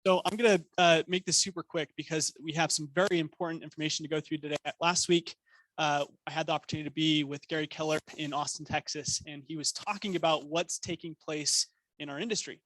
So I'm going to make this super quick because we have some very important information to go through today. Last week, I had the opportunity to be with Gary Keller in Austin, Texas, and he was talking about what's taking place in our industry.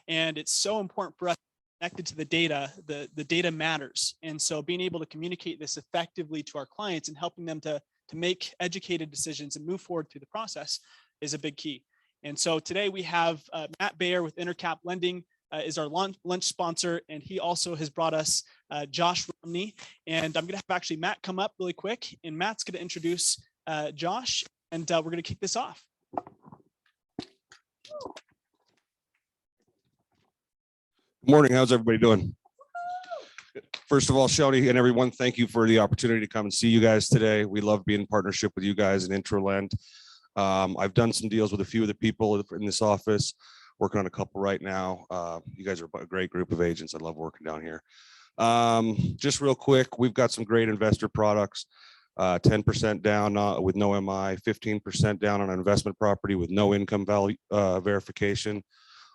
And it's so important for us connected to the data. The data matters. And so being able to communicate this effectively to our clients and helping them to make educated decisions and move forward through the process is a big key. And so today we have Matt Bayer with Intercap Lending. Is our lunch sponsor, and he also has brought us Josh Romney. And I'm gonna have actually Matt come up really quick, and Matt's gonna introduce Josh, and we're gonna kick this off. Good morning, how's everybody doing? First of all, Shelly and everyone, thank you for the opportunity to come and see you guys today. We love being in partnership with you guys in IntroLend. I've done some deals with a few of the people in this office, working on a couple right now. You guys are a great group of agents. I love working down here. Just real quick, we've got some great investor products. 10% down with no MI, 15% down on an investment property with no income value verification.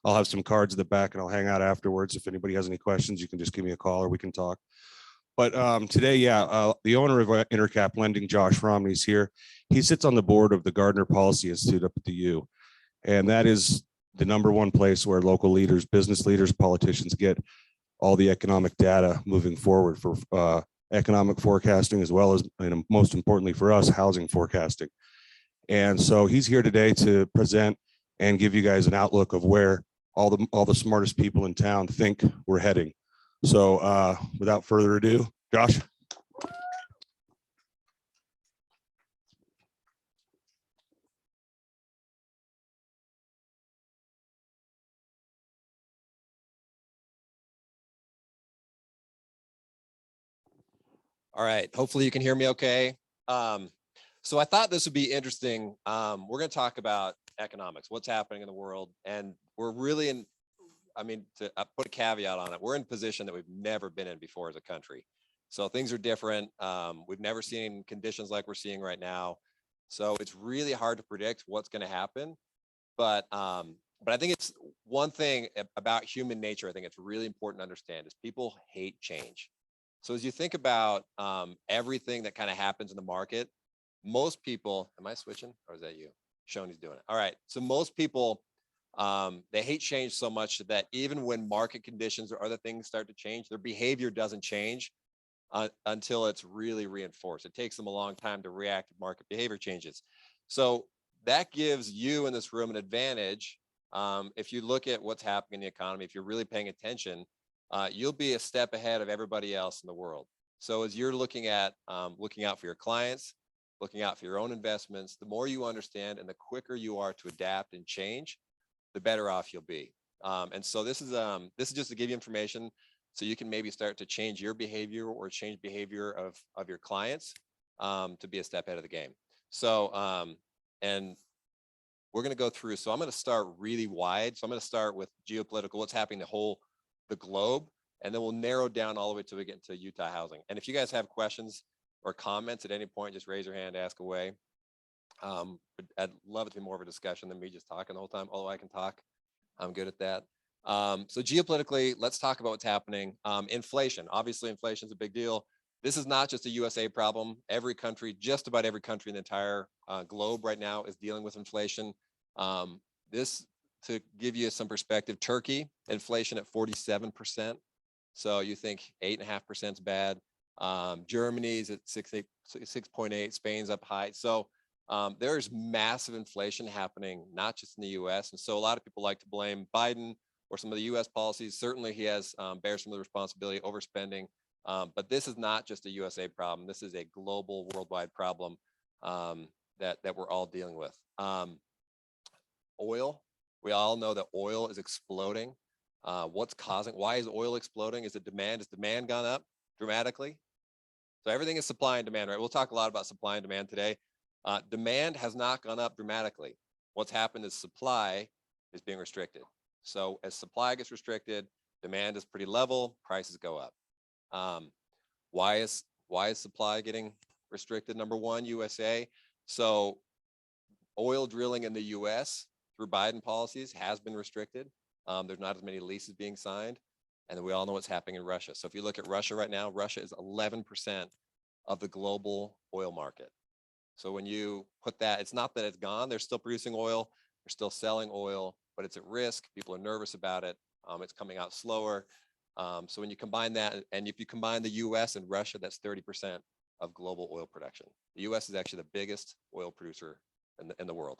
I'll have some cards at the back and I'll hang out afterwards. If anybody has any questions, you can just give me a call or we can talk. But today, the owner of Intercap Lending, Josh Romney, is here. He sits on the board of the Gardner Policy Institute up at the U. And that is the #1 place where local leaders, business leaders, politicians get all the economic data moving forward for economic forecasting, as well as, and most importantly for us, housing forecasting. And so he's here today to present and give you guys an outlook of where all the smartest people in town think we're heading. So without further ado, Josh. All right, hopefully you can hear me okay. So I thought this would be interesting. We're going to talk about economics, what's happening in the world, and we're really in, to put a caveat on it, we're in a position that we've never been in before as a country. So things are different. We've never seen conditions like we're seeing right now. So it's really hard to predict what's going to happen. But I think it's one thing about human nature, I think it's really important to understand is people hate change. So as you think about everything that kind of happens in the market, most people, am I switching or is that you? Shoney's doing it. All right. So most people, they hate change so much that even when market conditions or other things start to change, their behavior doesn't change until it's really reinforced. It takes them a long time to react to market behavior changes. So that gives you in this room an advantage. If you look at what's happening in the economy, if you're really paying attention, you'll be a step ahead of everybody else in the world. So as you're looking out for your clients, looking out for your own investments, the more you understand and the quicker you are to adapt and change, the better off you'll be. And so this is just to give you information so you can maybe start to change your behavior or change behavior of your clients to be a step ahead of the game. So, and we're going to go through. So I'm going to start really wide. So I'm going to start with geopolitical, what's happening the globe, and then we'll narrow down all the way till we get into Utah housing. And if you guys have questions or comments at any point, just raise your hand, ask away. I'd love it to be more of a discussion than me just talking the whole time, although I can talk. I'm good at that. So geopolitically, let's talk about what's happening. Inflation, obviously inflation is a big deal. This is not just a USA problem. Every country, just about every country in the entire globe right now is dealing with inflation. To give you some perspective, Turkey, inflation at 47%. So you think 8.5% is bad. Germany's at 6.8, Spain's up high. So there's massive inflation happening, not just in the US. And so a lot of people like to blame Biden or some of the US policies. Certainly he has bears some of the responsibility, overspending. But this is not just a USA problem. This is a global, worldwide problem that we're all dealing with. Oil. We all know that oil is exploding. Why is oil exploding? Is demand? Has demand gone up dramatically? So everything is supply and demand, right? We'll talk a lot about supply and demand today. Demand has not gone up dramatically. What's happened is supply is being restricted. So as supply gets restricted, demand is pretty level, prices go up. Why is supply getting restricted? Number one, USA. So oil drilling in the US through Biden policies has been restricted. There's not as many leases being signed. And then we all know what's happening in Russia. So if you look at Russia right now, Russia is 11% of the global oil market. So when you put that, it's not that it's gone. They're still producing oil. They're still selling oil, but it's at risk. People are nervous about it. It's coming out slower. So when you combine that, and if you combine the US and Russia, that's 30% of global oil production. The US is actually the biggest oil producer in the world.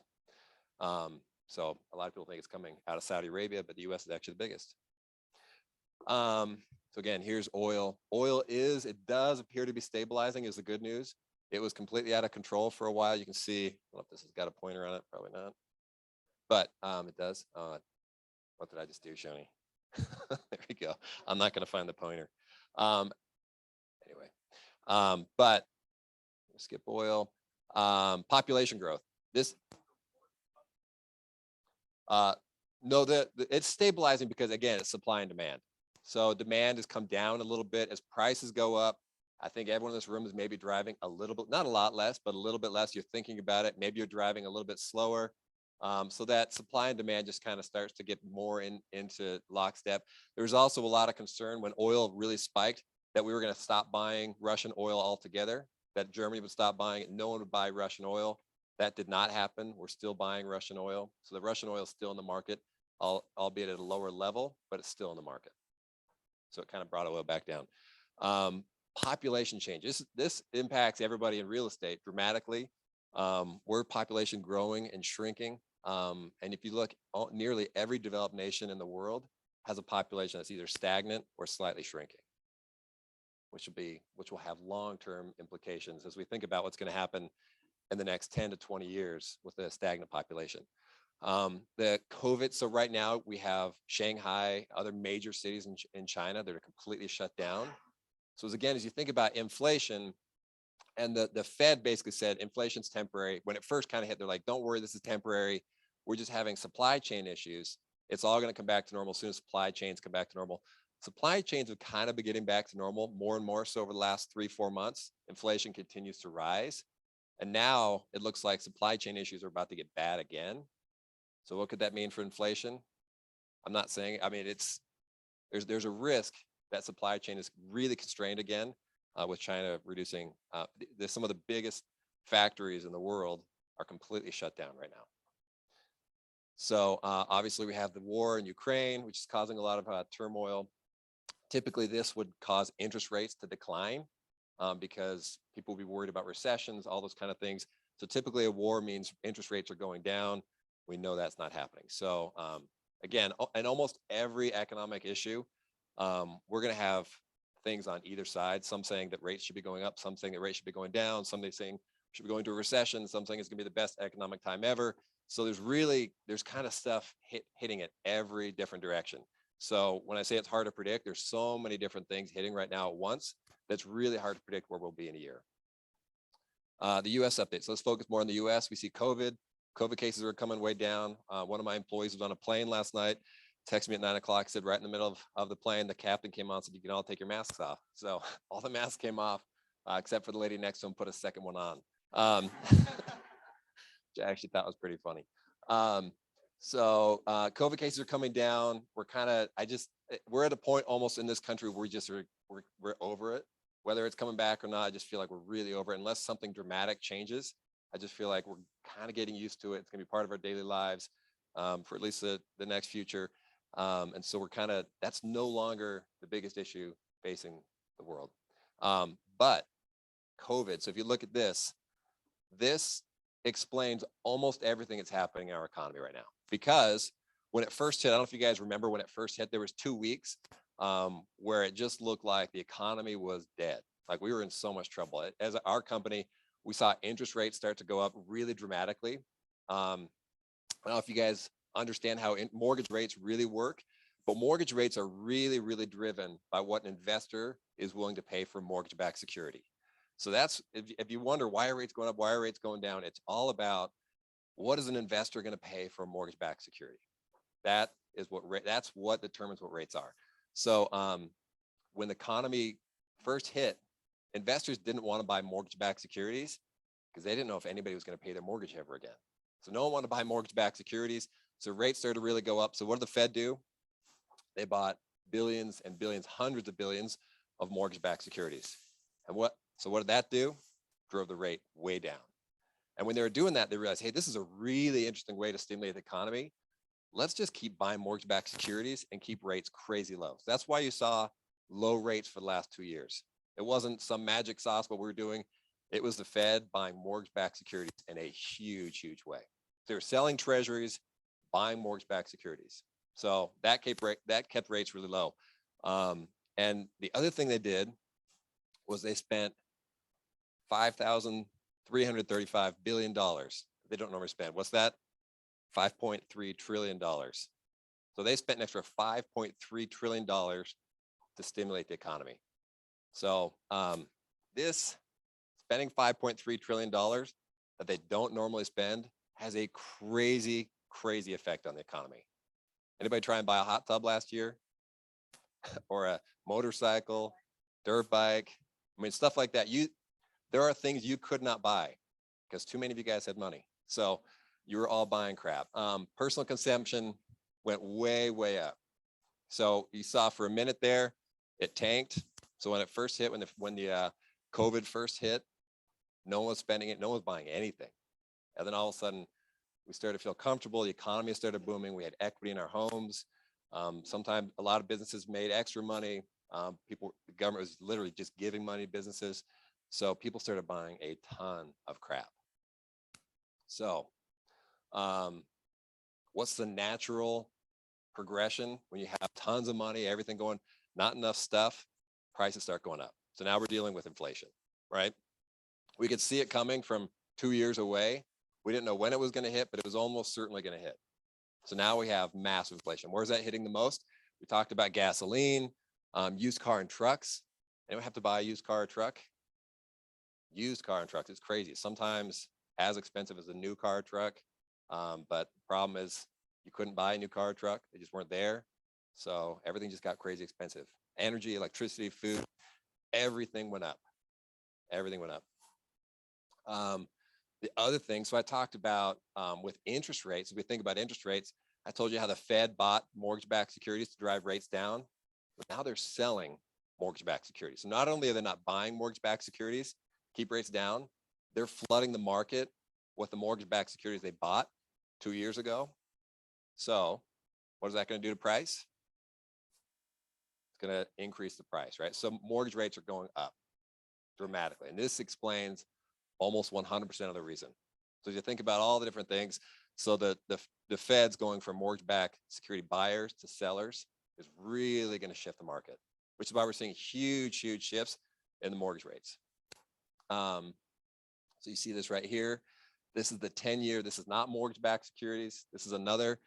So a lot of people think it's coming out of Saudi Arabia, but the US is actually the biggest. So again, here's oil. It does appear to be stabilizing is the good news. It was completely out of control for a while. You can see, I don't know if this has got a pointer on it, probably not, but it does. What did I just do, Shoni? There we go. I'm not going to find the pointer. Anyway, but skip oil. Population growth. No, it's stabilizing because again, it's supply and demand. So demand has come down a little bit as prices go up. I think everyone in this room is maybe driving a little bit, not a lot less, but a little bit less. You're thinking about it. Maybe you're driving a little bit slower. So that supply and demand just kind of starts to get more into lockstep. There's also a lot of concern when oil really spiked that we were going to stop buying Russian oil altogether, that Germany would stop buying it. No one would buy Russian oil. That did not happen. We're still buying Russian oil. So the Russian oil is still in the market, albeit at a lower level, but it's still in the market. So it kind of brought oil back down. Population change. This impacts everybody in real estate dramatically. We're population growing and shrinking. And if you look, nearly every developed nation in the world has a population that's either stagnant or slightly shrinking, which will have long-term implications as we think about what's going to happen in the next 10 to 20 years with a stagnant population. The COVID, so right now we have Shanghai, other major cities in China that are completely shut down. So as you think about inflation, and the Fed basically said inflation's temporary. When it first kind of hit, they're like, don't worry, this is temporary. We're just having supply chain issues. It's all going to come back to normal as soon as supply chains come back to normal. Supply chains have kind of been getting back to normal more and more so over the last 3-4 months. Inflation continues to rise. And now it looks like supply chain issues are about to get bad again. So what could that mean for inflation? I'm not saying, I mean, there's a risk that supply chain is really constrained again with China reducing. Some of the biggest factories in the world are completely shut down right now. So obviously we have the war in Ukraine, which is causing a lot of turmoil. Typically this would cause interest rates to decline because people will be worried about recessions, all those kind of things. So typically a war means interest rates are going down. We know that's not happening. So again, in almost every economic issue, we're going to have things on either side. Some saying that rates should be going up, some saying that rates should be going down, some saying we should be going to a recession, some saying it's going to be the best economic time ever. So there's kind of stuff hitting it every different direction. So when I say it's hard to predict, there's so many different things hitting right now at once that's really hard to predict where we'll be in a year. The US update. So let's focus more on the US. We see COVID cases are coming way down. One of my employees was on a plane last night, texted me at 9 o'clock, said right in the middle of the plane, the captain came on and said, you can all take your masks off. So all the masks came off, except for the lady next to him put a second one on. Which I actually thought was pretty funny. So COVID cases are coming down. We're at a point almost in this country where we're over it. Whether it's coming back or not, I just feel like we're really over it. Unless something dramatic changes, I just feel like we're kind of getting used to it. It's gonna be part of our daily lives for at least the next future. And so that's no longer the biggest issue facing the world. But COVID, so if you look at this explains almost everything that's happening in our economy right now. Because when it first hit, I don't know if you guys remember when it first hit, there was 2 weeks where it just looked like the economy was dead. Like we were in so much trouble. As our company, we saw interest rates start to go up really dramatically. I don't know if you guys understand how mortgage rates really work, but mortgage rates are really, really driven by what an investor is willing to pay for mortgage-backed security. So that's, if you wonder why are rates going up, why are rates going down, it's all about what is an investor going to pay for mortgage-backed security. That's what determines what rates are. So when the economy first hit, investors didn't want to buy mortgage-backed securities because they didn't know if anybody was going to pay their mortgage ever again. So no one wanted to buy mortgage-backed securities. So rates started to really go up. So what did the Fed do? They bought billions and billions, hundreds of billions of mortgage-backed securities. And what did that do? Drove the rate way down. And when they were doing that, they realized, hey, this is a really interesting way to stimulate the economy. Let's just keep buying mortgage-backed securities and keep rates crazy low. So that's why you saw low rates for the last 2 years. It wasn't some magic sauce what we were doing. It was the Fed buying mortgage-backed securities in a huge, huge way. They were selling treasuries, buying mortgage-backed securities. So that kept rates really low. And the other thing they did was they spent $5,335 billion. They don't normally spend. What's that? $5.3 trillion. So they spent an extra $5.3 trillion to stimulate the economy. So this spending $5.3 trillion that they don't normally spend has a crazy, crazy effect on the economy. Anybody try and buy a hot tub last year? Or a motorcycle, dirt bike? I mean, stuff like that. There are things you could not buy because too many of you guys had money. So you were all buying crap. Personal consumption went way, way up. So you saw for a minute there, it tanked. So when it first hit, when the COVID first hit, no one was spending it, no one was buying anything. And then all of a sudden, we started to feel comfortable. The economy started booming. We had equity in our homes. Sometimes a lot of businesses made extra money. The government was literally just giving money to businesses. So people started buying a ton of crap. So what's the natural progression when you have tons of money, everything going, not enough stuff, prices start going up. So now we're dealing with inflation, right? We could see it coming from 2 years away. We didn't know when it was going to hit, but it was almost certainly going to hit. So now we have massive inflation. Where's that hitting the most? We talked about gasoline, used car and trucks. Anyone have to buy a used car or truck? Used car and trucks, it's crazy. Sometimes as expensive as a new car or truck. But the problem is you couldn't buy a new car or truck. They just weren't there. So everything just got crazy expensive. Energy, electricity, food, everything went up. Everything went up. The other thing, so I talked about with interest rates, if we think about interest rates, I told you how the Fed bought mortgage-backed securities to drive rates down, but now they're selling mortgage-backed securities. So not only are they not buying mortgage-backed securities, keep rates down, they're flooding the market with the mortgage-backed securities they bought 2 years ago. So what is that going to do to price? It's going to increase the price, right? So mortgage rates are going up dramatically. And this explains almost 100% of the reason. So as you think about all the different things, so the Fed's going from mortgage-backed security buyers to sellers is really going to shift the market, which is why we're seeing huge, huge shifts in the mortgage rates. So you see this right here. This is the 10-year. This is not mortgage-backed securities. This is another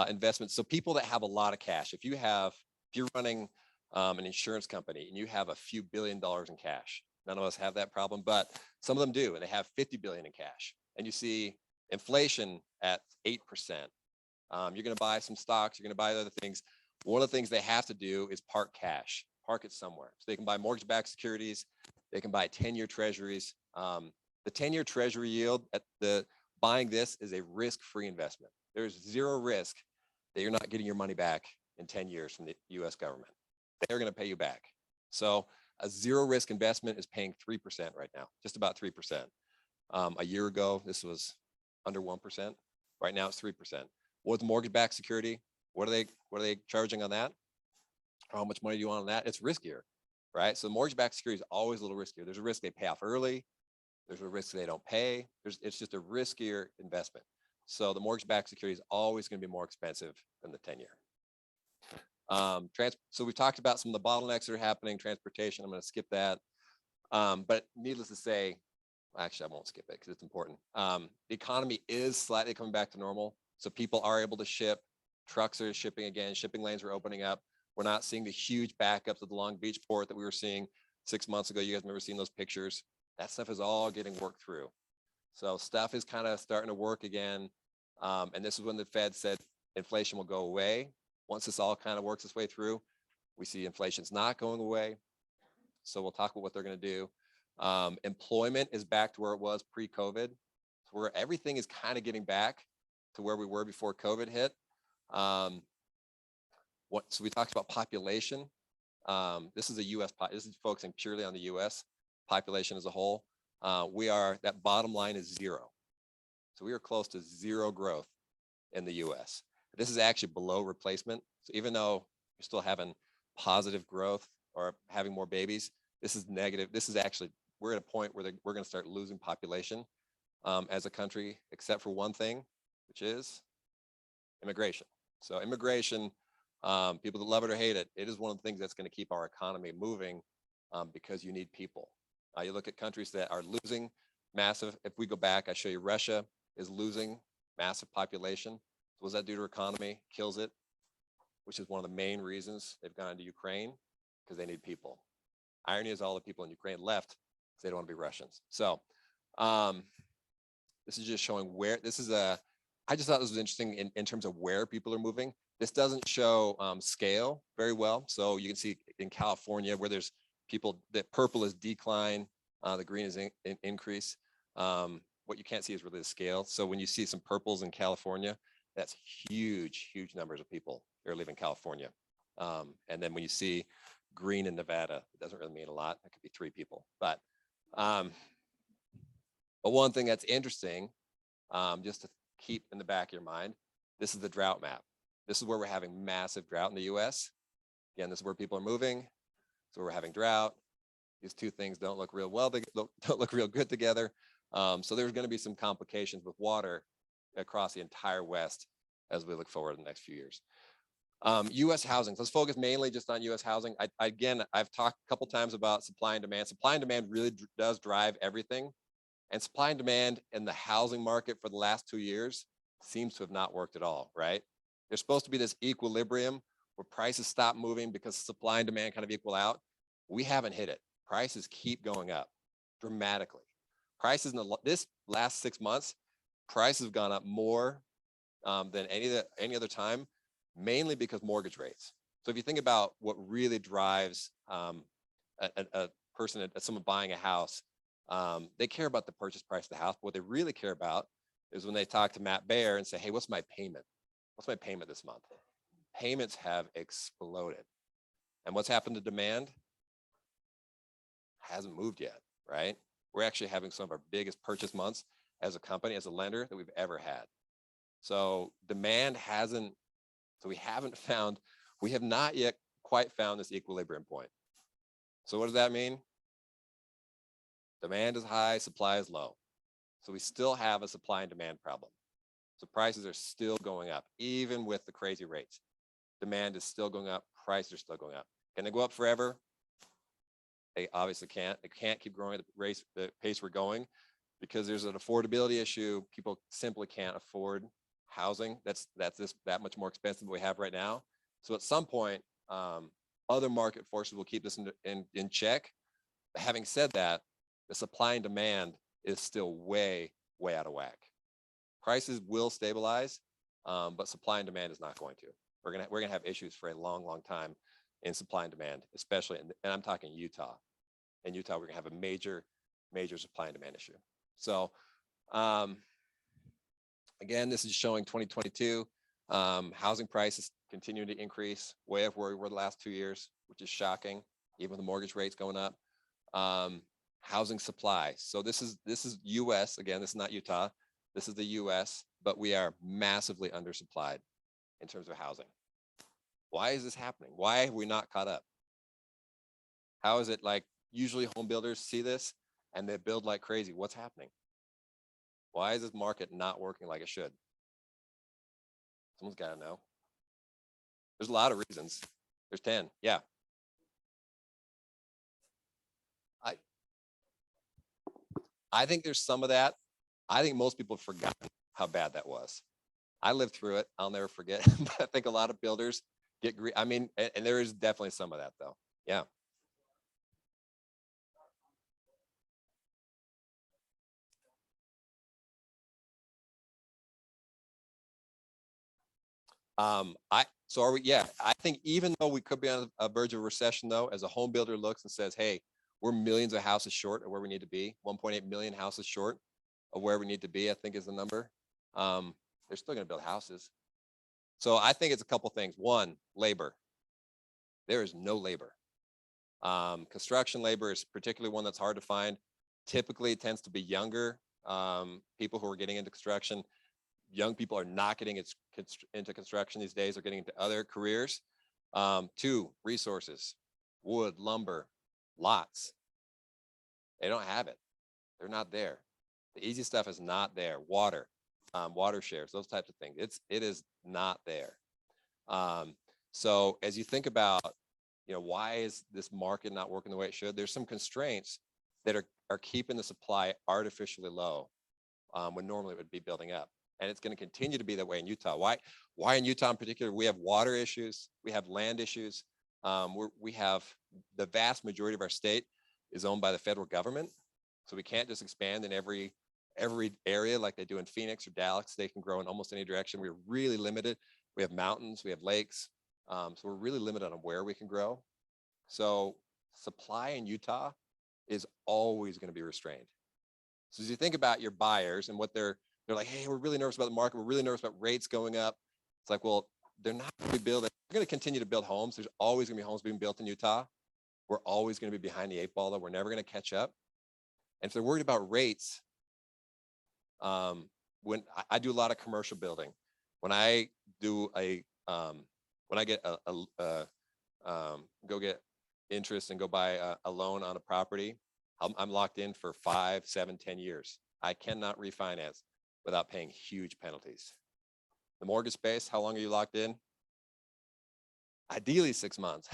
investment. So people that have a lot of cash, if you're running an insurance company and you have a few $1 billion in cash, none of us have that problem, but some of them do, and they have 50 billion in cash. And you see inflation at 8%. You're going to buy some stocks. You're going to buy other things. One of the things they have to do is park cash, park it somewhere. So they can buy mortgage-backed securities. They can buy 10-year treasuries. The 10-year treasury yield buying this is a risk-free investment. There's zero risk that you're not getting your money back in 10 years from the US government. They're going to pay you back. So a zero risk investment is paying 3% right now, just about 3%. A year ago, this was under 1%. Right now it's 3%. What's mortgage-backed security? What are they charging on that? How much money do you want on that? It's riskier, right? So mortgage-backed security is always a little riskier. There's a risk they pay off early. There's a risk they don't pay. It's just a riskier investment. So the mortgage-backed security is always going to be more expensive than the 10-year. So we've talked about some of the bottlenecks that are happening, transportation. I'm going to skip that. But needless to say, actually, I won't skip it because it's important. The economy is slightly coming back to normal. So people are able to ship. Trucks are shipping again. Shipping lanes are opening up. We're not seeing the huge backups at the Long Beach port that we were seeing 6 months ago. You guys remember seeing those pictures? That stuff is all getting worked through. So stuff is kind of starting to work again. And this is when the Fed said inflation will go away. Once this all kind of works its way through, we see inflation's not going away. So we'll talk about what they're going to do. Employment is back to where it was pre-COVID, where everything is kind of getting back to where we were before COVID hit. So we talked about population. This is a U.S. This is focusing purely on the U.S. population as a whole. That bottom line is 0. So we are close to 0 growth in the U.S. This is actually below replacement. So even though you're still having positive growth or having more babies, this is negative. This is actually, we're at a point where we're going to start losing population as a country, except for one thing, which is immigration. So immigration, people that love it or hate it, it is one of the things that's going to keep our economy moving because you need people. You look at countries that are losing massive, if we go back, I show you Russia is losing massive population. So was that due to economy? Kills it, which is one of the main reasons they've gone into Ukraine, because they need people. Irony is all the people in Ukraine left because they don't want to be Russians. So this is just showing where, I just thought this was interesting in terms of where people are moving. This doesn't show scale very well. So you can see in California where there's people, that purple is decline, the green is increase. What you can't see is really the scale. So when you see some purples in California, that's huge, huge numbers of people that are leaving California. And then when you see green in Nevada, it doesn't really mean a lot. That could be 3 people. But one thing that's interesting, just to keep in the back of your mind, this is the drought map. This is where we're having massive drought in the US. Again, this is where people are moving. So we're having drought. These 2 things don't look real well, don't look real good together. So there's going to be some complications with water across the entire West as we look forward in the next few years. US housing. Let's focus mainly just on US housing. I've talked a couple times about supply and demand. Supply and demand really does drive everything. And supply and demand in the housing market for the last 2 years seems to have not worked at all, right? There's supposed to be this equilibrium where prices stop moving because supply and demand kind of equal out. We haven't hit it. Prices keep going up dramatically. Prices in this last 6 months, prices have gone up more than any other time, mainly because mortgage rates. So if you think about what really drives a person, someone buying a house, they care about the purchase price of the house. But what they really care about is when they talk to Matt Baer and say, hey, what's my payment? What's my payment this month? Payments have exploded. And what's happened to demand? Hasn't moved yet, right? We're actually having some of our biggest purchase months as a company, as a lender, that we've ever had. So demand hasn't, so we have not yet quite found this equilibrium point. So what does that mean? Demand is high, supply is low. So we still have a supply and demand problem. So prices are still going up, even with the crazy rates. Demand is still going up, prices are still going up. Can they go up forever? They obviously can't. They can't keep growing at the pace we're going because there's an affordability issue. People simply can't afford housing. That's that much more expensive than we have right now. So at some point, other market forces will keep this in check. But having said that, the supply and demand is still way out of whack. Prices will stabilize, but supply and demand is not going to. We're gonna have issues for a long time in supply and demand, especially and I'm talking Utah. In Utah, we're gonna have a major supply and demand issue. So again, this is showing 2022 housing prices continue to increase way up where we were the last 2 years, which is shocking, even with the mortgage rates going up. Housing supply. So this is US, again, this is not Utah. This is the US, but we are massively undersupplied in terms of housing. Why is this happening? Why have we not caught up? How is it like usually home builders see this and they build like crazy? What's happening? Why is this market not working like it should? Someone's got to know. There's a lot of reasons. There's 10. Yeah. I think there's some of that. I think most people have forgotten how bad that was. I lived through it. I'll never forget. But I think a lot of builders get I mean, and there is definitely some of that though. Yeah. Yeah, I think even though we could be on a verge of recession though, as a home builder looks and says, hey, We're millions of houses short of where we need to be. 1.8 million houses short of where we need to be, I think is the number. They're still going to build houses. So I think it's a couple things. One, labor. There is no labor. Construction labor is particularly one that's hard to find. Typically, it tends to be younger people who are getting into construction. Young people are not getting into construction these days. They're getting into other careers. Two, resources, wood, lumber, lots. They don't have it. They're not there. The easy stuff is not there. Water, water shares, those types of things. It is not there. So as you think about, why is this market not working the way it should? There's some constraints that are keeping the supply artificially low when normally it would be building up. And it's going to continue to be that way in Utah. Why in Utah in particular? We have water issues. We have land issues. We have the vast majority of our state is owned by the federal government. So we can't just expand in every area like they do in Phoenix or Dallas. They can grow in almost any direction. We're really limited. We have mountains, we have lakes. So we're really limited on where we can grow. So supply in Utah is always going to be restrained. So as you think about your buyers and what they're like, hey, we're really nervous about the market. We're really nervous about rates going up. It's like, well, they're not going to be building. They're going to continue to build homes. There's always going to be homes being built in Utah. We're always going to be behind the eight ball, though. We're never going to catch up. And if they're worried about rates, when I do a lot of commercial building, when I do when I get go get interest and go buy a loan on a property, I'm locked in for 5, 7, 10 years. I cannot refinance without paying huge penalties. The mortgage space, how long are you locked in? Ideally 6 months.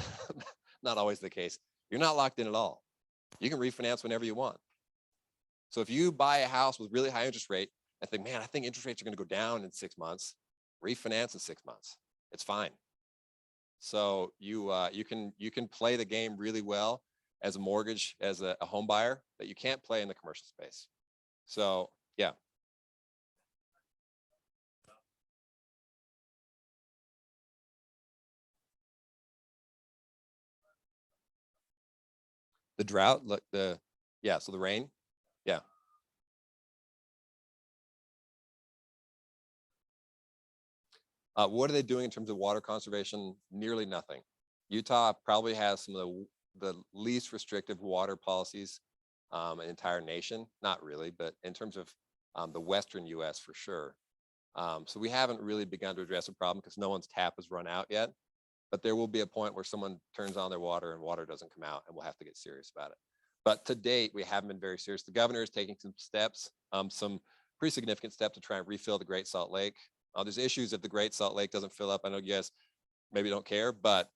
Not always the case. You're not locked in at all. You can refinance whenever you want. So if you buy a house with really high interest rate and think, man, I think interest rates are going to go down in 6 months, refinance in 6 months. It's fine. So you can play the game really well as a mortgage, as a home buyer, that you can't play in the commercial space. So yeah. The drought, look, so the rain, yeah. What are they doing in terms of water conservation? Nearly nothing. Utah probably has some of the least restrictive water policies in the entire nation. Not really, but in terms of the Western US for sure. So we haven't really begun to address a problem because no one's tap has run out yet. But there will be a point where someone turns on their water and water doesn't come out, and we'll have to get serious about it. But to date, we haven't been very serious. The governor is taking some steps, some pretty significant steps to try and refill the Great Salt Lake. There's issues if the Great Salt Lake doesn't fill up. I know you guys maybe don't care, but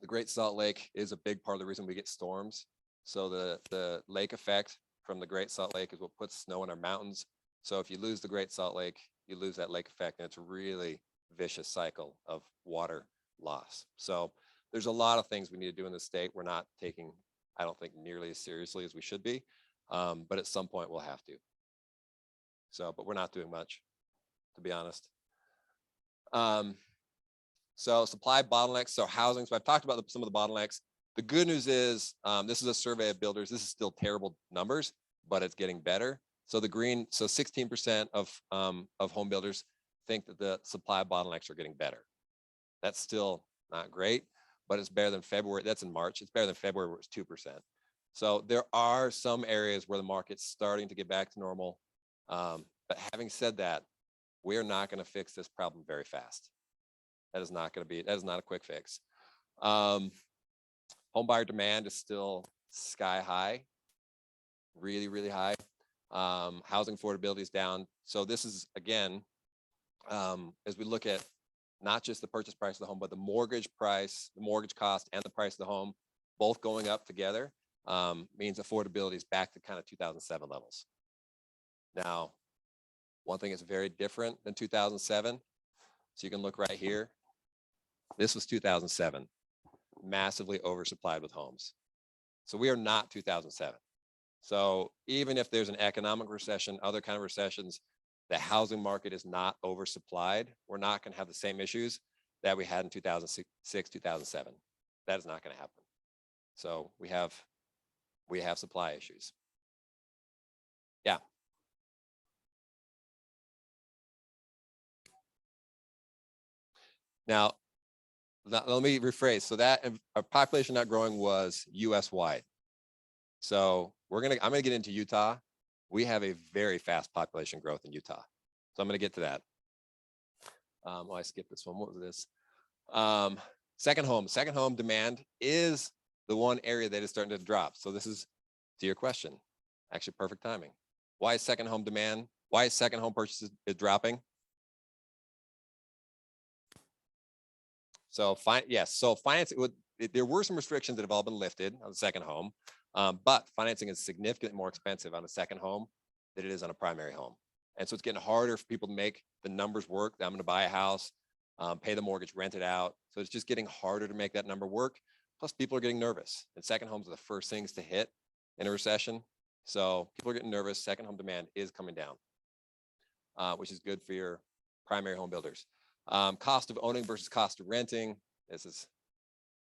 the Great Salt Lake is a big part of the reason we get storms. So the lake effect from the Great Salt Lake is what puts snow in our mountains. So if you lose the Great Salt Lake, you lose that lake effect, and it's a really vicious cycle of water loss. So there's a lot of things we need to do in the state. We're not taking, I don't think, nearly as seriously as we should be, but at some point we'll have to. So, but we're not doing much, to be honest. So supply bottlenecks, so housing. So I've talked about some of the bottlenecks. The good news is this is a survey of builders. This is still terrible numbers, but it's getting better. So 16% of home builders think that the supply bottlenecks are getting better. That's still not great, but it's better than February. That's in March. It's better than February, where it's 2%. So there are some areas where the market's starting to get back to normal. But having said that, we're not going to fix this problem very fast. That is not a quick fix. Home buyer demand is still sky high, really, really high. Housing affordability is down. So this is, again, as we look at not just the purchase price of the home, but the mortgage price, the mortgage cost, and the price of the home, both going up together, means affordability is back to kind of 2007 levels. Now, one thing that's very different than 2007, so you can look right here. This was 2007, massively oversupplied with homes. So we are not 2007. So even if there's an economic recession, other kind of recessions, the housing market is not oversupplied. We're not going to have the same issues that we had in 2006, 2007. That is not going to happen. So we have we have supply issues. Yeah. Now, let me rephrase. So that our population not growing was US wide. So I'm gonna get into Utah. We have a very fast population growth in Utah. So I'm gonna get to that. Oh, I skipped this one. What was this? Second home demand is the one area that is starting to drop. So this is to your question, actually perfect timing. Why is second home purchases dropping? So financing, there were some restrictions that have all been lifted on the second home, but financing is significantly more expensive on a second home than it is on a primary home. And so it's getting harder for people to make the numbers work. I'm going to buy a house, pay the mortgage, rent it out. So it's just getting harder to make that number work. Plus people are getting nervous, and second homes are the first things to hit in a recession. So people are getting nervous. Second home demand is coming down, which is good for your primary home builders. Cost of owning versus cost of renting. I'm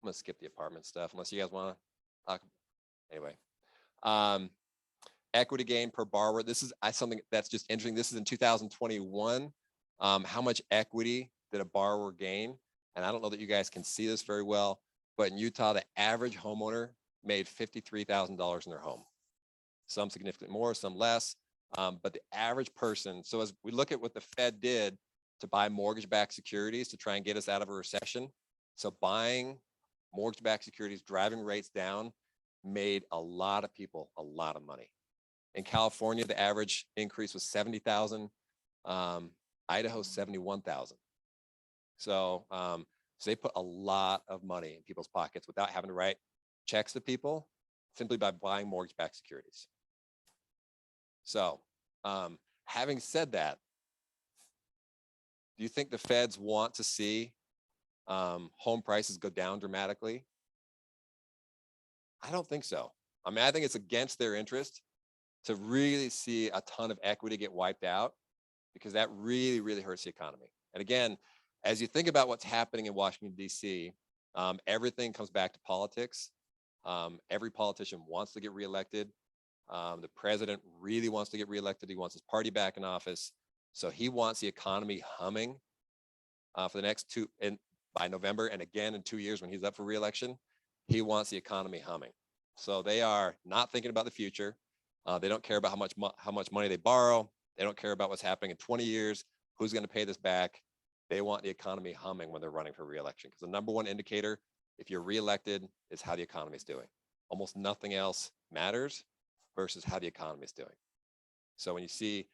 gonna skip the apartment stuff unless you guys want to talk. Anyway, equity gain per borrower. This is something that's just interesting. This is in 2021. How much equity did a borrower gain? And I don't know that you guys can see this very well, but in Utah, the average homeowner made $53,000 in their home. Some significantly more, some less, but the average person. So as we look at what the Fed did to buy mortgage-backed securities to try and get us out of a recession. So buying mortgage-backed securities, driving rates down, made a lot of people a lot of money. In California, the average increase was 70,000. Idaho, 71,000. So they put a lot of money in people's pockets without having to write checks to people, simply by buying mortgage-backed securities. So having said that, do you think the feds want to see home prices go down dramatically? I don't think so. I mean, I think it's against their interest to really see a ton of equity get wiped out, because that really, really hurts the economy. And again, as you think about what's happening in Washington, D.C., everything comes back to politics. Every politician wants to get reelected. The president really wants to get reelected. He wants his party back in office. So he wants the economy humming for the next by November, and again in 2 years when he's up for reelection, he wants the economy humming. So they are not thinking about the future. They don't care about how much money they borrow. They don't care about what's happening in 20 years. Who's going to pay this back? They want the economy humming when they're running for reelection, because the number one indicator, if you're reelected, is how the economy is doing. Almost nothing else matters versus how the economy is doing. So when you see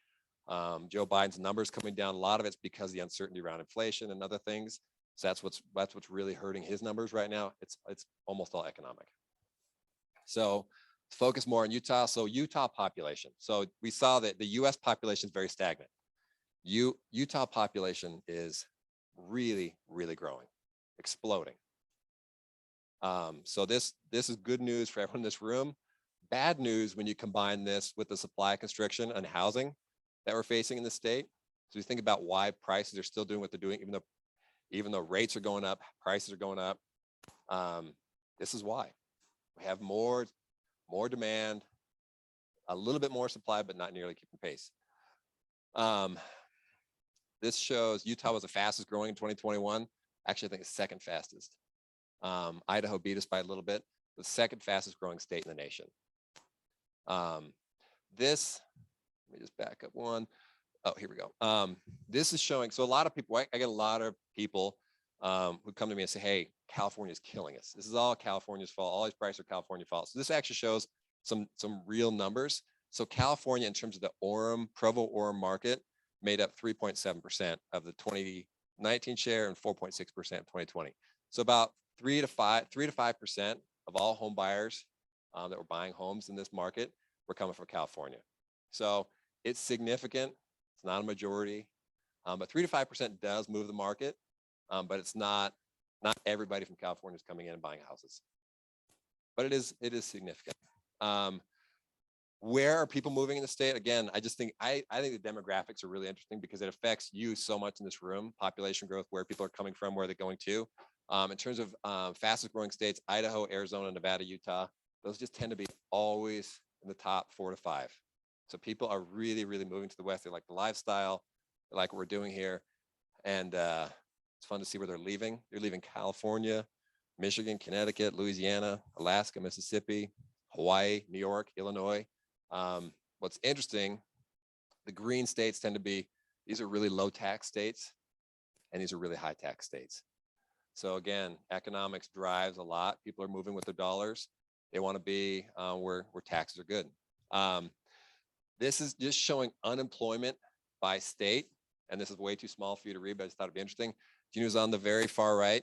Joe Biden's numbers coming down, a lot of it's because of the uncertainty around inflation and other things. So that's what's really hurting his numbers right now. It's almost all economic. So focus more on Utah. So Utah population. So we saw that the U.S. population is very stagnant. Utah population is really, really growing, exploding. So this is good news for everyone in this room. Bad news when you combine this with the supply constriction and housing that we're facing in the state. So you think about why prices are still doing what they're doing, even though rates are going up, prices are going up. This is why. We have more demand, a little bit more supply, but not nearly keeping pace. This shows Utah was the fastest growing in 2021. Actually, I think it's second fastest. Idaho beat us by a little bit, the second fastest growing state in the nation. Let me just back up one. Oh, here we go. This is showing, so a lot of people, I get a lot of people who come to me and say, hey, California is killing us. This is all California's fault. All these prices are California's fault. So this actually shows some real numbers. So California, in terms of the Provo-Orem market, made up 3.7% of the 2019 share and 4.6% in 2020. So about 3 to 5% of all home buyers that were buying homes in this market were coming from California. So it's significant. It's not a majority, but 3 to 5% does move the market, but it's not everybody from California is coming in and buying houses. But it is significant. Where are people moving in the state? Again, I think the demographics are really interesting because it affects you so much in this room, population growth, where people are coming from, where they're going to. In terms of fastest growing states, Idaho, Arizona, Nevada, Utah. those just tend to be always in the top 4 to 5. So people are really, really moving to the West. They like the lifestyle, they like what we're doing here. And it's fun to see where they're leaving. They're leaving California, Michigan, Connecticut, Louisiana, Alaska, Mississippi, Hawaii, New York, Illinois. What's interesting, the green states tend to be, these are really low tax states, and these are really high tax states. So again, economics drives a lot. People are moving with their dollars. They want to be where taxes are good. This is just showing unemployment by state. And this is way too small for you to read, but I just thought it'd be interesting. Juneau's on the very far right.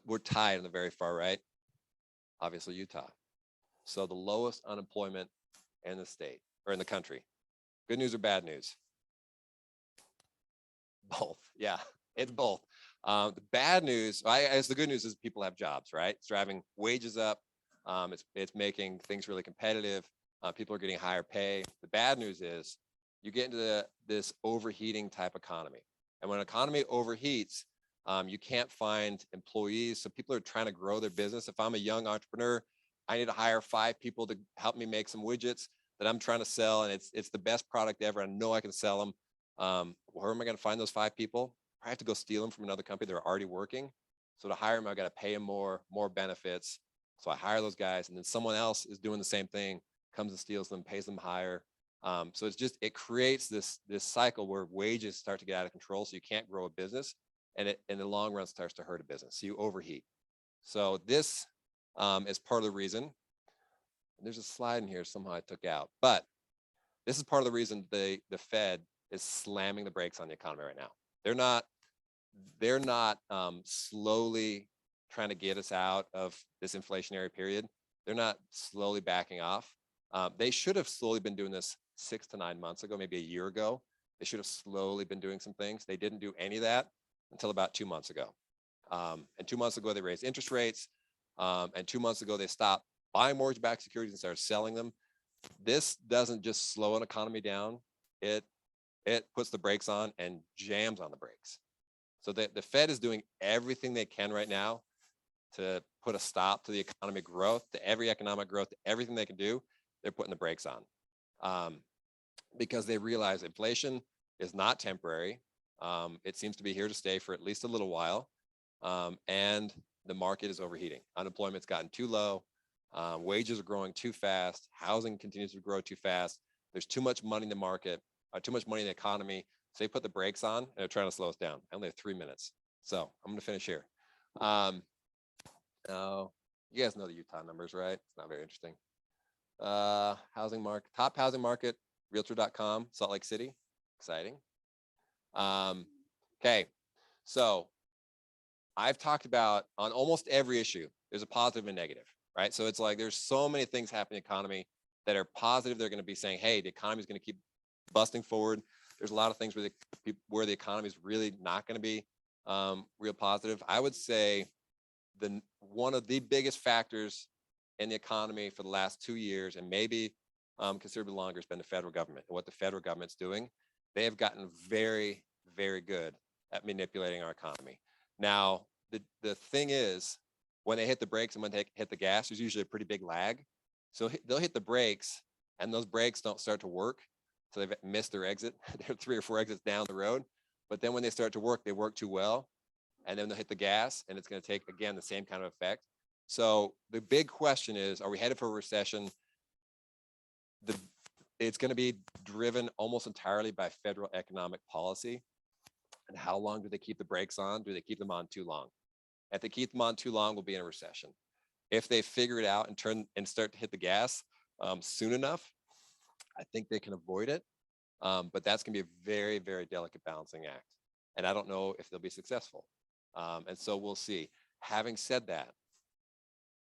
We're tied on the very far right. Obviously Utah. So the lowest unemployment in the state or in the country. Good news or bad news? Both. Yeah, it's both. The bad news, as the good news is people have jobs, right? It's driving wages up. It's making things really competitive. People are getting higher pay. The bad news is you get into this overheating type economy. And when an economy overheats, you can't find employees. So people are trying to grow their business. If I'm a young entrepreneur, I need to hire 5 people to help me make some widgets that I'm trying to sell. And it's the best product ever. I know I can sell them. Where am I going to find those 5 people? I have to go steal them from another company that are already working. So to hire them, I got to pay them more benefits. So I hire those guys, and then someone else is doing the same thing, comes and steals them, pays them higher. So it creates this cycle where wages start to get out of control. So you can't grow a business, and it in the long run starts to hurt a business. So you overheat. So this is part of the reason. And there's a slide in here somehow I took out, but this is part of the reason the Fed is slamming the brakes on the economy right now. They're not slowly trying to get us out of this inflationary period. They're not slowly backing off. They should have slowly been doing this 6 to 9 months ago, maybe a year ago. They should have slowly been doing some things. They didn't do any of that until about 2 months ago. And 2 months ago, they raised interest rates. And 2 months ago, they stopped buying mortgage-backed securities and started selling them. This doesn't just slow an economy down. It puts the brakes on and jams on the brakes. So the Fed is doing everything they can right now to put a stop to the economic growth, to every economic growth, to everything they can do. They're putting the brakes on because they realize inflation is not temporary. It seems to be here to stay for at least a little while. And the market is overheating. Unemployment's gotten too low. Wages are growing too fast. Housing continues to grow too fast. There's too much money in the market, too much money in the economy. So they put the brakes on and they're trying to slow us down. I only have 3 minutes. So I'm gonna finish here. You guys know the Utah numbers, right? It's not very interesting. Housing market, top housing market, realtor.com, Salt Lake City. Exciting. Okay, so I've talked about on almost every issue, there's a positive and negative, right? So it's like there's so many things happening in the economy that are positive. They're going to be saying, hey, the economy is going to keep busting forward. There's a lot of things where the economy is really not going to be real positive. I would say one of the biggest factors in the economy for the last 2 years, and maybe considerably longer, has been the federal government and what the federal government's doing. They have gotten very, very good at manipulating our economy. Now, the thing is, when they hit the brakes and when they hit the gas, there's usually a pretty big lag. So they'll hit the brakes, and those brakes don't start to work. So they've missed their exit. They're 3 or 4 exits down the road. But then when they start to work, they work too well. And then they'll hit the gas, and it's going to take, again, the same kind of effect. So the big question is, are we headed for a recession? It's going to be driven almost entirely by federal economic policy. And how long do they keep the brakes on? Do they keep them on too long? If they keep them on too long, we'll be in a recession. If they figure it out and start to hit the gas soon enough, I think they can avoid it. But that's going to be a very, very delicate balancing act. And I don't know if they'll be successful. And so we'll see. Having said that,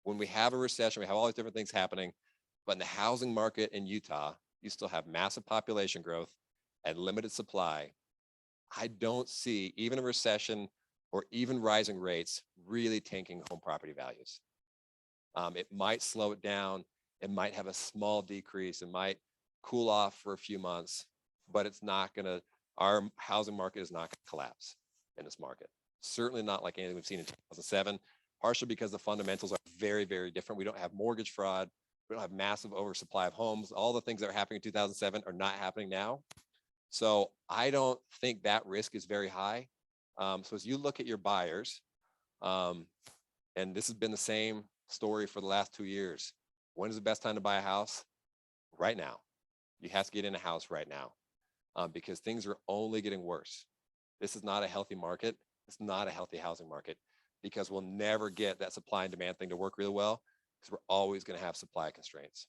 when we have a recession, we have all these different things happening, but in the housing market in Utah, you still have massive population growth and limited supply. I don't see even a recession or even rising rates really tanking home property values. It might slow it down. It might have a small decrease. It might cool off for a few months, but it's not gonna, our housing market is not gonna collapse in this market. Certainly not like anything we've seen in 2007, partially because the fundamentals are very, very different. We don't have mortgage fraud. We don't have massive oversupply of homes. All the things that were happening in 2007 are not happening now. So I don't think that risk is very high. So as you look at your buyers, and this has been the same story for the last 2 years. When is the best time to buy a house? Right now. You have to get in a house right now, because things are only getting worse. This is not a healthy market. It's not a healthy housing market, because we'll never get that supply and demand thing to work really well, because we're always going to have supply constraints.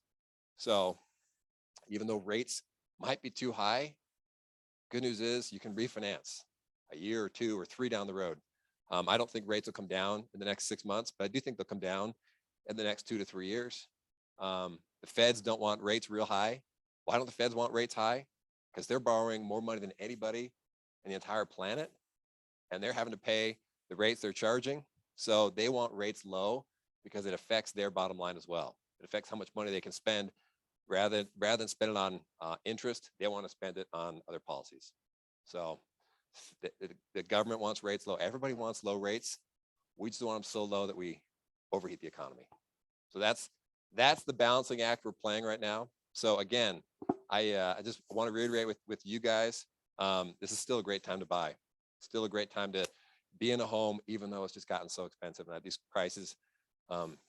So even though rates might be too high, good news is you can refinance a year or 2 or 3 down the road. I don't think rates will come down in the next 6 months, but I do think they'll come down in the next 2 to 3 years. The Feds don't want rates real high. Why don't the Feds want rates high? Because they're borrowing more money than anybody in the entire planet, and they're having to pay the rates they're charging. So they want rates low because it affects their bottom line as well. It affects how much money they can spend. Rather than spend it on interest, they want to spend it on other policies. So the government wants rates low. Everybody wants low rates. We just want them so low that we overheat the economy. So that's the balancing act we're playing right now. So again, I just want to reiterate with you guys, this is still a great time to buy. Still a great time to be in a home, even though it's just gotten so expensive. And at these prices,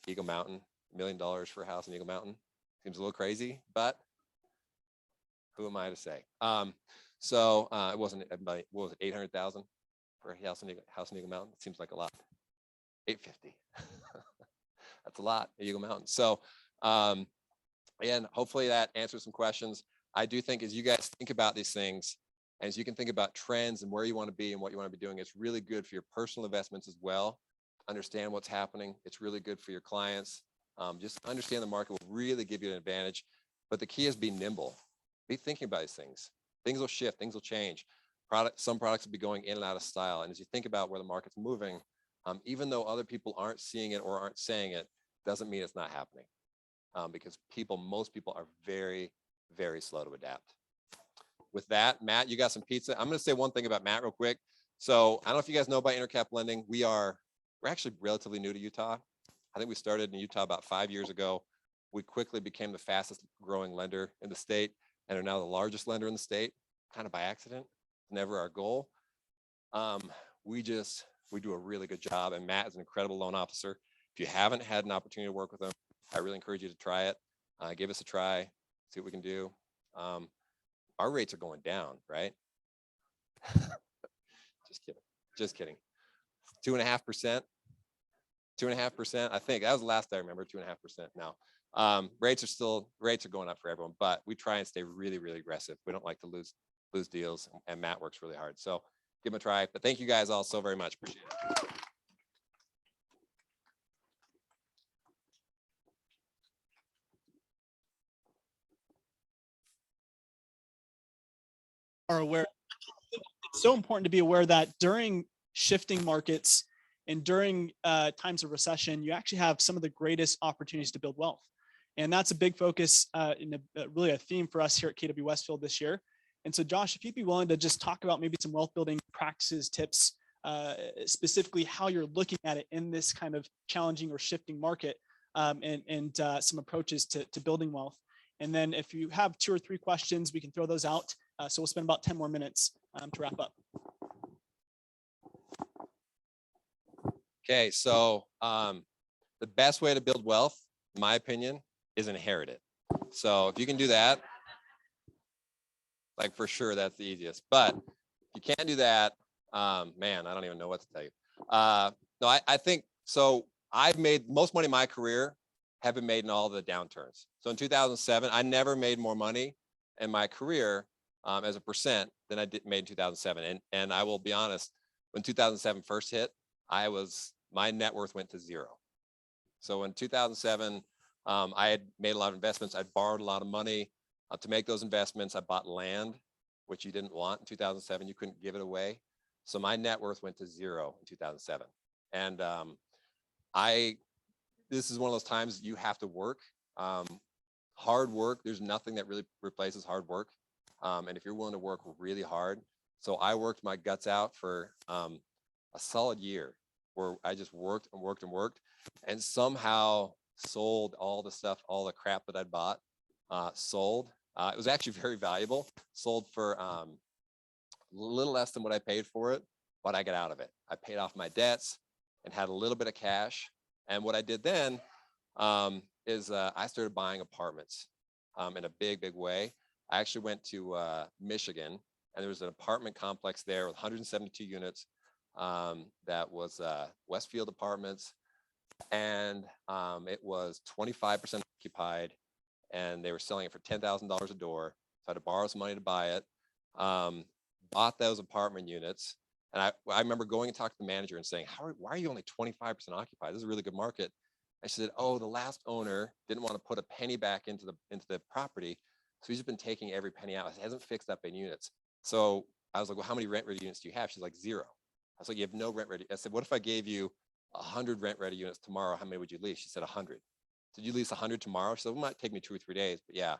Eagle Mountain, $1 million for a house in Eagle Mountain seems a little crazy, but who am I to say? It wasn't, what was it, 800,000 for a house in Eagle Mountain? It seems like a lot. 850. That's a lot at Eagle Mountain. So, and hopefully that answers some questions. I do think as you guys think about these things, and as you can think about trends and where you want to be and what you want to be doing, it's really good for your personal investments as well. Understand what's happening. It's really good for your clients. Just understand the market will really give you an advantage. But the key is be nimble. Be thinking about these things. Things will shift. Things will change. Some products will be going in and out of style. And as you think about where the market's moving, even though other people aren't seeing it or aren't saying it, doesn't mean it's not happening. Because most people are very, very slow to adapt. With that, Matt, you got some pizza. I'm going to say one thing about Matt real quick. So I don't know if you guys know about intercap lending. We're actually relatively new to Utah. I think we started in Utah about 5 years ago. We quickly became the fastest growing lender in the state and are now the largest lender in the state, kind of by accident. Never our goal. We do a really good job, and Matt is an incredible loan officer. If you haven't had an opportunity to work with him, I really encourage you to try it. Give us a try, see what we can do. Our rates are going down, right? Just kidding. 2.5%. 2.5%. I think that was the last I remember. 2.5% now. Rates are going up for everyone, but we try and stay really, really aggressive. We don't like to lose deals, and Matt works really hard. So give him a try. But thank you guys all so very much. Appreciate it. Are aware. It's so important to be aware that during shifting markets and during times of recession, you actually have some of the greatest opportunities to build wealth. And that's a big focus and really a theme for us here at KW Westfield this year. And so, Josh, if you'd be willing to just talk about maybe some wealth building practices, tips, specifically how you're looking at it in this kind of challenging or shifting market, and some approaches to building wealth. And then if you have 2 or 3 questions, we can throw those out. So we'll spend about 10 more minutes to wrap up. Okay, so the best way to build wealth, in my opinion, is inherit it. So if you can do that, like for sure, that's the easiest. But if you can't do that, man, I don't even know what to tell you. No, I think so. I've made most money in my career have been made in all the downturns. So in 2007, I never made more money in my career as a percent than I made in 2007. And I will be honest, when 2007 first hit, my net worth went to 0. So in 2007, I had made a lot of investments. I'd borrowed a lot of money to make those investments. I bought land, which you didn't want in 2007. You couldn't give it away. So my net worth went to 0 in 2007. And this is one of those times you have to work. Hard work, there's nothing that really replaces hard work. And if you're willing to work really hard. So I worked my guts out for a solid year where I just worked and worked and worked. And somehow sold all the stuff, all the crap that I'd bought, sold. It was actually very valuable, sold for a little less than what I paid for it, but I got out of it. I paid off my debts and had a little bit of cash. And what I did then is I started buying apartments in a big, big way. I actually went to Michigan, and there was an apartment complex there with 172 units. That was Westfield Apartments, and it was 25% occupied, and they were selling it for $10,000 a door. So I had to borrow some money to buy it. Bought those apartment units, and I remember going and talking to the manager and saying, why are you only 25% occupied? This is a really good market. I said, oh, the last owner didn't want to put a penny back into the property, so he's just been taking every penny out. He hasn't fixed up any units. So I was like, well, how many rent-ready units do you have? She's like, 0. I was like, you have no rent-ready. I said, what if I gave you 100 rent-ready units tomorrow? How many would you lease? She said 100. Did you lease 100 tomorrow? She said, well, it might take me 2 or 3 days, but yeah.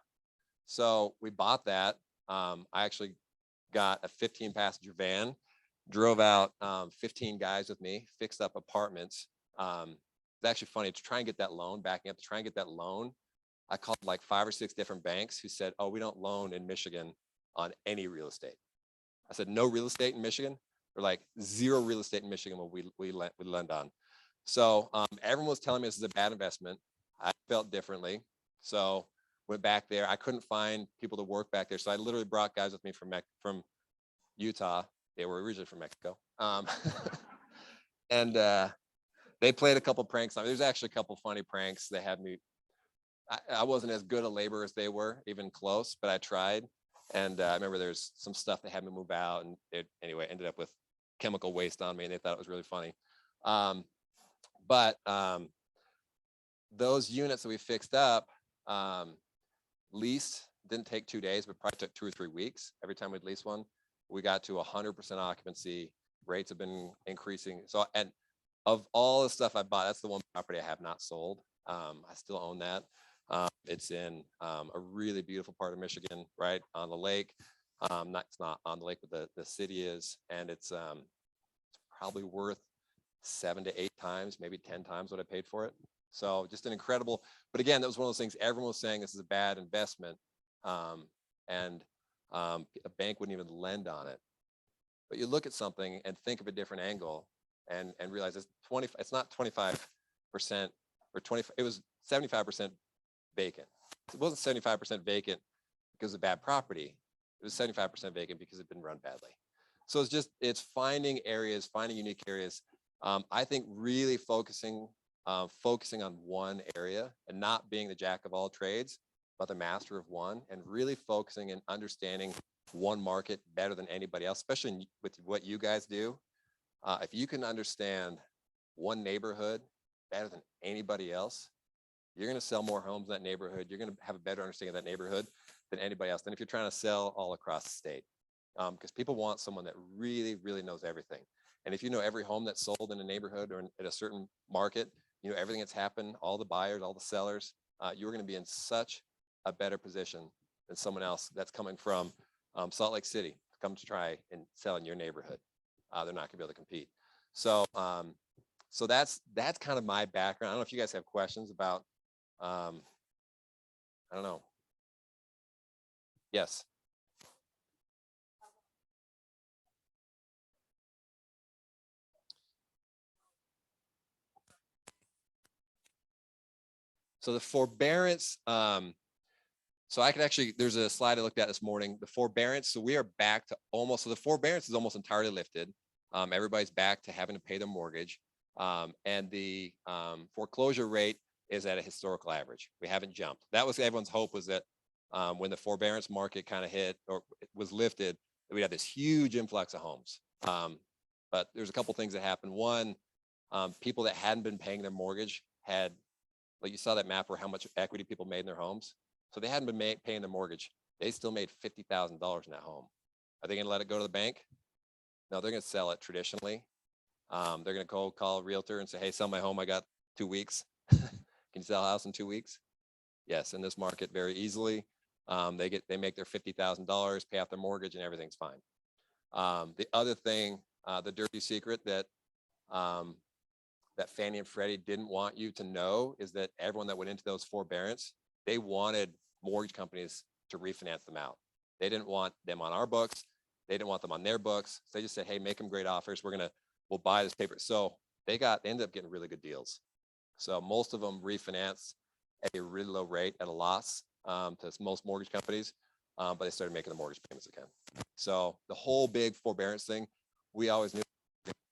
So we bought that. I actually got a 15-passenger van, drove out 15 guys with me, fixed up apartments. It's actually funny to try and get that loan, backing up to try and get that loan. I called like 5 or 6 different banks who said, oh, we don't loan in Michigan on any real estate. I said, no real estate in Michigan? They're like, 0 real estate in Michigan will we lend on. So everyone was telling me this is a bad investment. I felt differently. So went back there. I couldn't find people to work back there. So I literally brought guys with me from Utah. They were originally from Mexico. And they played a couple pranks on me. There's actually a couple funny pranks. They had me, I wasn't as good a laborer as they were, even close, but I tried. And I remember there's some stuff they had me move out, and it anyway ended up with chemical waste on me, and they thought it was really funny. But those units that we fixed up, leased, didn't take 2 days, but probably took 2 or 3 weeks. Every time we'd lease one, we got to 100% occupancy. Rates have been increasing. So, and of all the stuff I bought, that's the one property I have not sold. I still own that. It's in a really beautiful part of Michigan, right on the lake. It's not on the lake, but the city is, and it's probably worth 7 to 8 times, maybe 10 times what I paid for it. So just an incredible, but again, that was one of those things everyone was saying this is a bad investment, and a bank wouldn't even lend on it. But you look at something and think of a different angle and realize it's not 25% or 20, it was 75% vacant. It wasn't 75% vacant because of bad property. It was 75% vacant because it'd been run badly. So it's finding areas, finding unique areas. I think really focusing on one area and not being the jack of all trades, but the master of one, and really focusing and understanding one market better than anybody else, especially with what you guys do. If you can understand one neighborhood better than anybody else, you're going to sell more homes in that neighborhood. You're going to have a better understanding of that neighborhood than anybody else. Than if you're trying to sell all across the state, because people want someone that really, really knows everything. And if you know every home that's sold in a neighborhood or in a certain market, you know everything that's happened, all the buyers, all the sellers, you're going to be in such a better position than someone else that's coming from Salt Lake City to come to try and sell in your neighborhood. They're not going to be able to compete. So, so that's kind of my background. I don't know if you guys have questions about. I don't know. Yes. So the forbearance, so I could actually, there's a slide I looked at this morning, the forbearance. So we are back to almost, so the forbearance is almost entirely lifted. Everybody's back to having to pay their mortgage. And the foreclosure rate is at a historical average. We haven't jumped. That was everyone's hope, was that when the forbearance market kind of hit or was lifted, that we'd have this huge influx of homes. But there's a couple things that happened. One, people that hadn't been paying their mortgage had, like you saw that map where how much equity people made in their homes. So they hadn't been paying their mortgage. They still made $50,000 in that home. Are they going to let it go to the bank? No, they're going to sell it traditionally. They're going to call a realtor and say, hey, sell my home. I got 2 weeks. Can you sell a house in 2 weeks? Yes, in this market very easily. They make their $50,000, pay off their mortgage, and everything's fine. The other thing, the dirty secret that that Fannie and Freddie didn't want you to know is that everyone that went into those forbearance, they wanted mortgage companies to refinance them out. They didn't want them on our books. They didn't want them on their books. So they just said, hey, make them great offers. We'll buy this paper. So they ended up getting really good deals. So most of them refinanced at a really low rate at a loss to most mortgage companies, but they started making the mortgage payments again. So the whole big forbearance thing, we always knew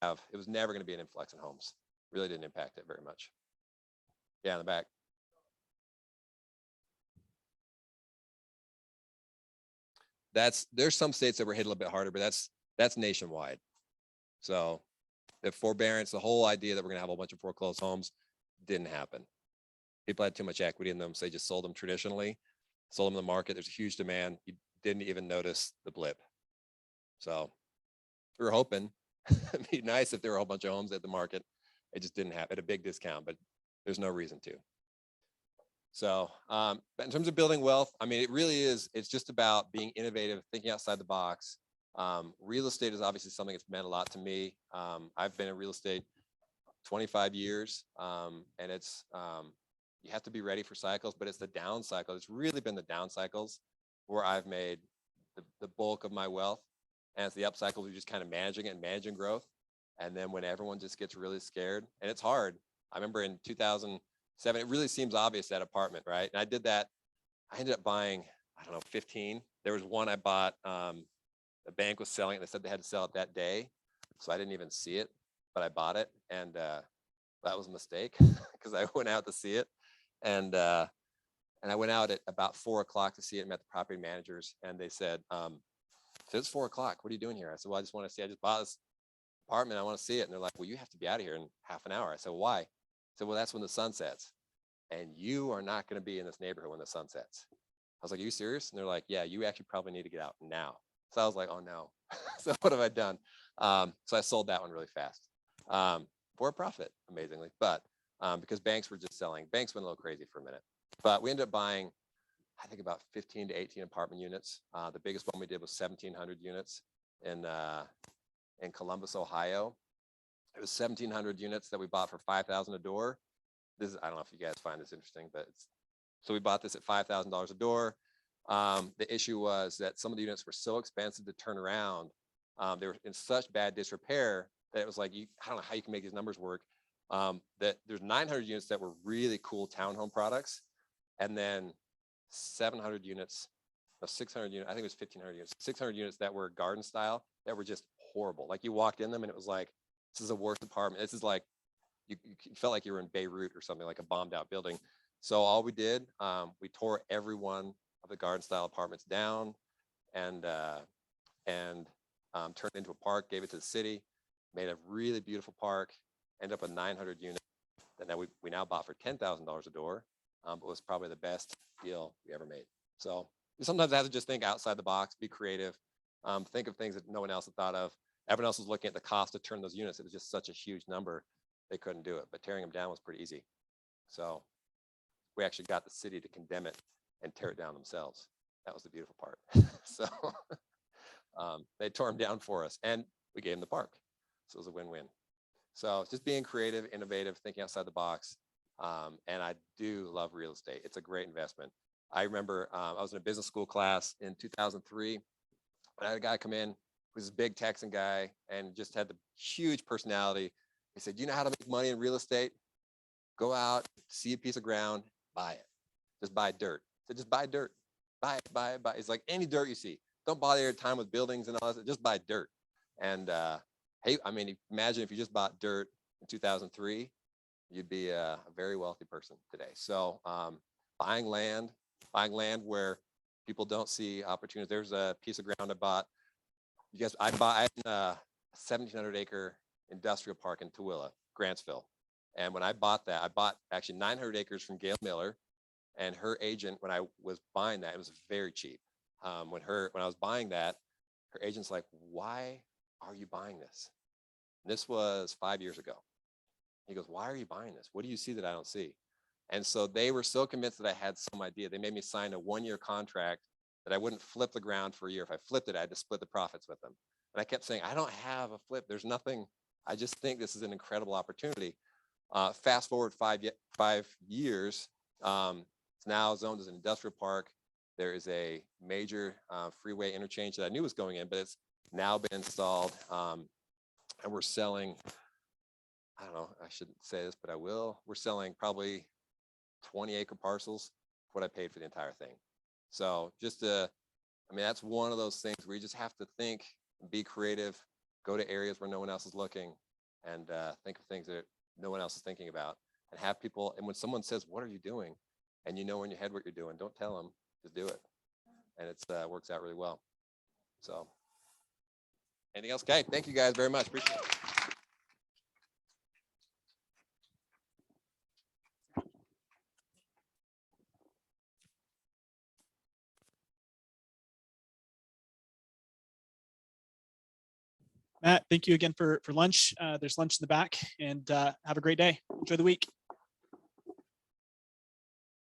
it was never going to be an influx in homes. Really didn't impact it very much. Yeah, in the back. There's some states that were hit a little bit harder, but that's nationwide. So the forbearance, the whole idea that we're going to have a bunch of foreclosed homes didn't happen. People had too much equity in them, so they just sold them traditionally, sold them in the market. There's a huge demand. You didn't even notice the blip. So we were hoping it'd be nice if there were a whole bunch of homes at the market. It just didn't happen at a big discount, but there's no reason to. So, but in terms of building wealth, I mean, it really is, it's just about being innovative, thinking outside the box. Real estate is obviously something that's meant a lot to me. I've been in real estate 25 years, and it's, you have to be ready for cycles, but it's the down cycle. It's really been the down cycles where I've made the bulk of my wealth. And it's the up cycles, you're just kind of managing it and managing growth. And then when everyone just gets really scared, and it's hard. I remember in 2007, it really seems obvious, that apartment, right? And I did that. I ended up buying, I don't know, 15. There was one I bought, the bank was selling it. They said they had to sell it that day. So I didn't even see it, but I bought it. And that was a mistake because I went out to see it. And I went out at about 4 o'clock to see it and met the property managers. And they said, so it's 4 o'clock. What are you doing here? I said, well, I just want to see, I just bought this apartment. I want to see it. And they're like, well, you have to be out of here in half an hour. I said, well, why? I said, well, that's when the sun sets. And you are not going to be in this neighborhood when the sun sets. I was like, are you serious? And they're like, yeah, you actually probably need to get out now. So I was like, oh no. So what have I done? So I sold that one really fast for a profit, amazingly. But because banks were just selling, banks went a little crazy for a minute. But we ended up buying, I think, about 15 to 18 apartment units. The biggest one we did was 1,700 units in Columbus, Ohio. It was 1,700 units that we bought for $5,000 a door. This is, I don't know if you guys find this interesting, but so we bought this at $5,000 a door. The issue was that some of the units were so expensive to turn around. They were in such bad disrepair that it was like, I don't know how you can make these numbers work. That there's 900 units that were really cool townhome products. And then 700 units, no, 600 units, I think it was 1,500 units, 600 units that were garden style that were just horrible. Like you walked in them and it was like, this is the worst apartment. This is like, you felt like you were in Beirut or something, like a bombed out building. So all we did, we tore every one of the garden style apartments down and turned it into a park, gave it to the city, made a really beautiful park, ended up with 900 units that we now bought for $10,000 a door. But was probably the best deal we ever made. So sometimes I have to just think outside the box, be creative, think of things that no one else had thought of. Everyone else was looking at the cost to turn those units. It was just such a huge number, they couldn't do it. But tearing them down was pretty easy. So we actually got the city to condemn it and tear it down themselves. That was the beautiful part. So they tore them down for us and we gave them the park. So it was a win-win. So just being creative, innovative, thinking outside the box. And I do love real estate. It's a great investment. I remember I was in a business school class in 2003. I had a guy come in, who was a big Texan guy and just had the huge personality. He said, you know how to make money in real estate? Go out, see a piece of ground, buy it. Just buy dirt. So just buy dirt. Buy it, buy it, buy it. It's like any dirt you see. Don't bother your time with buildings and all that. Just buy dirt. And hey, I mean, imagine if you just bought dirt in 2003, you'd be a very wealthy person today. So buying land where people don't see opportunities. There's a piece of ground I bought. I had a 1,700 acre industrial park in Tooele, Grantsville. And when I bought that, I bought actually 900 acres from Gail Miller, and her agent, when I was buying that, it was very cheap. When I was buying that, her agent's like, why are you buying this? And this was 5 years ago. He goes, why are you buying this? What do you see that I don't see? And so they were so convinced that I had some idea. They made me sign a 1-year contract that I wouldn't flip the ground for a year. If I flipped it, I had to split the profits with them. And I kept saying, I don't have a flip. There's nothing. I just think this is an incredible opportunity. Fast forward 5 years, it's now zoned as an industrial park. There is a major freeway interchange that I knew was going in, but it's now been installed. And we're selling, I don't know, I shouldn't say this, but I will. We're selling probably 20-acre parcels for what I paid for the entire thing. So just that's one of those things where you just have to think, be creative, go to areas where no one else is looking, and think of things that no one else is thinking about, and have people. And when someone says, "What are you doing?" and you know in your head what you're doing, don't tell them, just do it, and it's works out really well. So, anything else? Okay, thank you guys very much. Appreciate it. Matt, thank you again for lunch. There's lunch in the back, and have a great day. Enjoy the week.